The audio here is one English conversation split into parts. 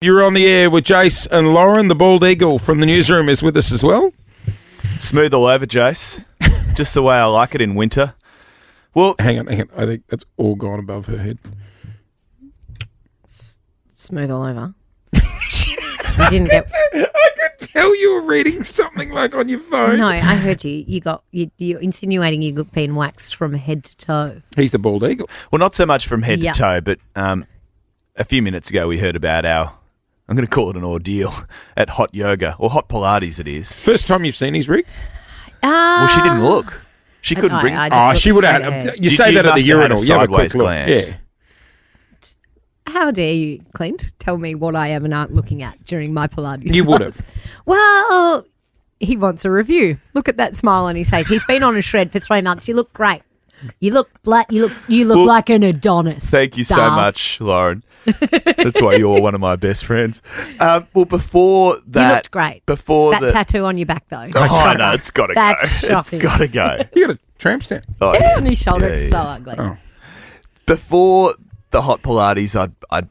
You're on the air with Jace and Lauren. The bald eagle from the newsroom is with us as well. Smooth all over, Jace. Just the way I like it in winter. Well, hang on. I think that's all gone above her head. Smooth all over. You didn't get. I could tell you were reading something like on your phone. No, I heard you. You're insinuating you've been waxed from head to toe. He's the bald eagle. Well, not so much from head to toe, but a few minutes ago we heard about I'm going to call it an ordeal at hot yoga, or hot Pilates it is. First time you've seen his rig? Well, she didn't look. She couldn't bring... she would have... You say that at the urinal. You have a quick look. Glance. Yeah. How dare you, Clint, tell me what I am and aren't looking at during my Pilates You class. would have. Well, he wants a review. Look at that smile on his face. He's been on a shred for 3 months. You look great. You look black. You look like an Adonis. Thank you so much, Lauren. That's why you're one of my best friends. Well, before that... You looked great. Before that tattoo on your back, though. Oh, no, it's got to go. That's shocking. It's got to go. You got a tramp stamp. Oh, yeah, on his shoulder. It's so ugly. Oh. Before the hot Pilates, I'd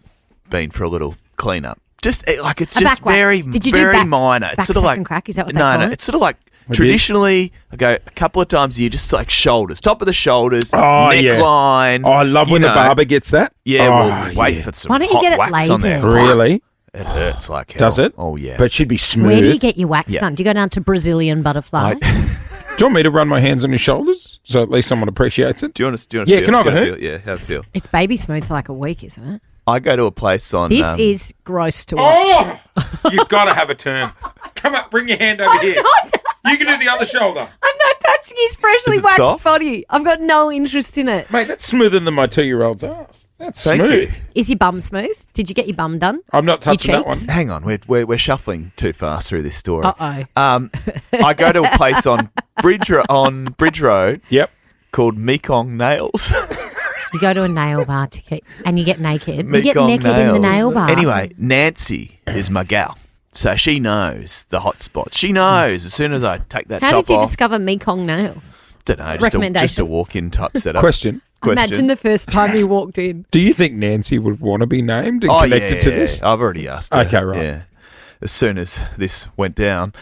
been for a little clean-up. Just like it's just very, very minor. It's sort of like crack. Is that what they call it? It's sort of like traditionally. I go a couple of times a year, just like shoulders, top of the shoulders, neckline. Oh, I love when the barber gets that. Yeah, we'll wait for some. Why don't you get it wax on there? Really? It hurts like hell. Does it? Oh yeah. But it should be smooth. Where do you get your wax done? Do you go down to Brazilian Butterfly? Do you want me to run my hands on your shoulders so at least someone appreciates it? Do you want to? Yeah, can I have a hurt? Yeah, have a feel. It's baby smooth for like a week, isn't it? I go to a place on... This is gross to watch. Oh! You've got to have a turn. Come up, bring your hand over here. You can do the other shoulder. I'm not touching his freshly waxed body. I've got no interest in it. Mate, that's smoother than my 2-year-old's ass. That's Thank smooth. you. Is your bum smooth? Did you get your bum done? I'm not touching that one. Hang on, we're shuffling too fast through this story. Uh-oh. I go to a place on Bridge Road. Yep. Called Mekong Nails. You go to a nail bar and you get naked. Mekong you get naked Nails. in the nail bar. Anyway, Nancy is my gal. So she knows the hot spots. She knows as soon as I take that top off. How did you discover Mekong Nails? Don't know, just a walk-in type setup. Question. Imagine the first time you walked in. Do you think Nancy would want to be named and connected to this? I've already asked her. Okay, right. Yeah. As soon as this went down,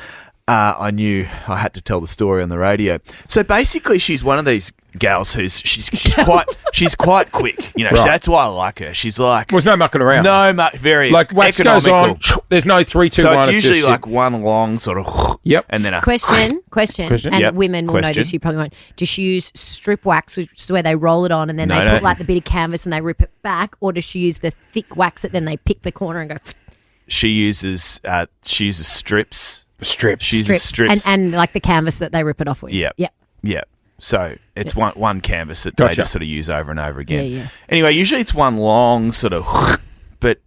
I knew I had to tell the story on the radio. So basically, she's one of these gals who's she's quite quick. You know, Right. that's why I like her. She's like There's no mucking around. very like wax economical. goes on. There's no 3, 2, So 1. it's usually just like one long sort of. Yep. And then a Question. And Yep. women will know Question. this, you probably won't. Does she use strip wax, which is where they roll it on and then No, they no. put like the bit of canvas and they rip it back? Or does she use the thick wax that then they pick the corner and go... She uses strips. Strips. She uses strips. And like the canvas that they rip it off with. Yep. Yep. Yeah. So it's one canvas that Gotcha. they just sort of use over and over again. Yeah. Anyway, usually it's one long sort of, but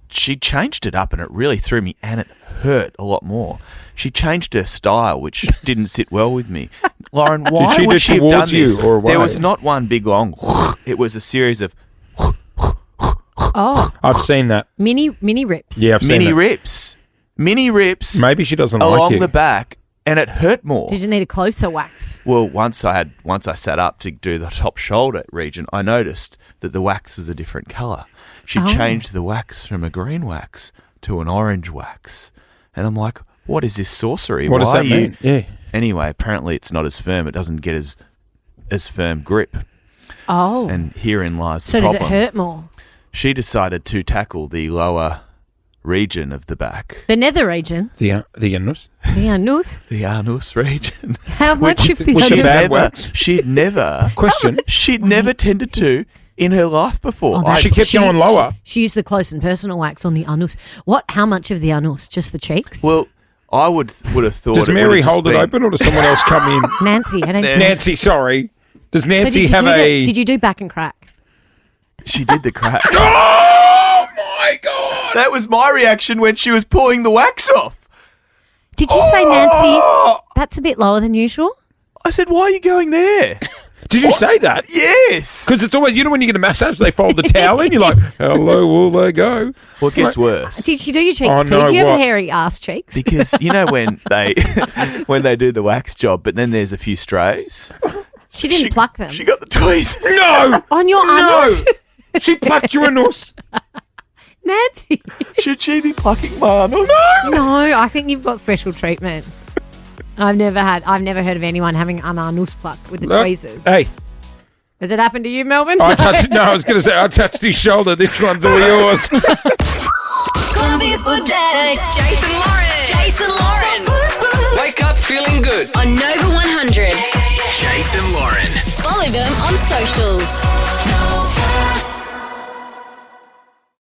she changed it up and it really threw me and it hurt a lot more. She changed her style, which didn't sit well with me. Lauren, why she would do she have done towards you this? or away? There was not one big long. It was a series of Oh, I've seen that. mini rips. Yeah, I've seen that. mini rips Maybe she doesn't like along you. the back, and it hurt more. Did you need a closer wax? Well, once I sat up to do the top shoulder region, I noticed that the wax was a different colour. She changed the wax from a green wax to an orange wax. And I'm like, what is this sorcery? What does that mean? Yeah. Anyway, apparently it's not as firm. It doesn't get as firm grip. Oh. And herein lies the so problem. does it hurt more? She decided to tackle the lower region of the back. The nether region? The anus. The anus? The anus region. How much of the was she anus? bad wax? She'd never... Question. She'd never tended to in her life before. that's She what kept going lower. She used the close and personal wax on the anus. What? How much of the anus? Just the cheeks? Well, I would have thought. Does it Mary would have just hold it been- open or does someone else come in? Nancy. Her name's Nancy, sorry. Does So Nancy have did you do back and crack? She did the crack. Oh, my God. That was my reaction when she was pulling the wax off. Did you say, Nancy, that's a bit lower than usual? I said, "Why are you going there?" Did you say that? Yes. Because it's always, when you get a massage, they fold the towel in. You're like, hello, will they go? Well, it gets worse Did she do your cheeks Oh, too? no, Do you have what? hairy ass cheeks? because when they do the wax job, but then there's a few strays. She didn't pluck them. She got the tweezers. No. On your anus? She plucked your anus. Nancy. Should she be plucking my anus? No, I think you've got special treatment. I've never heard of anyone having an anus pluck with the tweezers. Hey, Has it happened to you, Melbourne? I touched. No, I was going to say I touched his shoulder. This one's all yours. Gonna be a good day. Jason Lauren. Jason Lauren. Wake up feeling good. On Nova 100. Jason Lauren. Follow them on socials. Nova.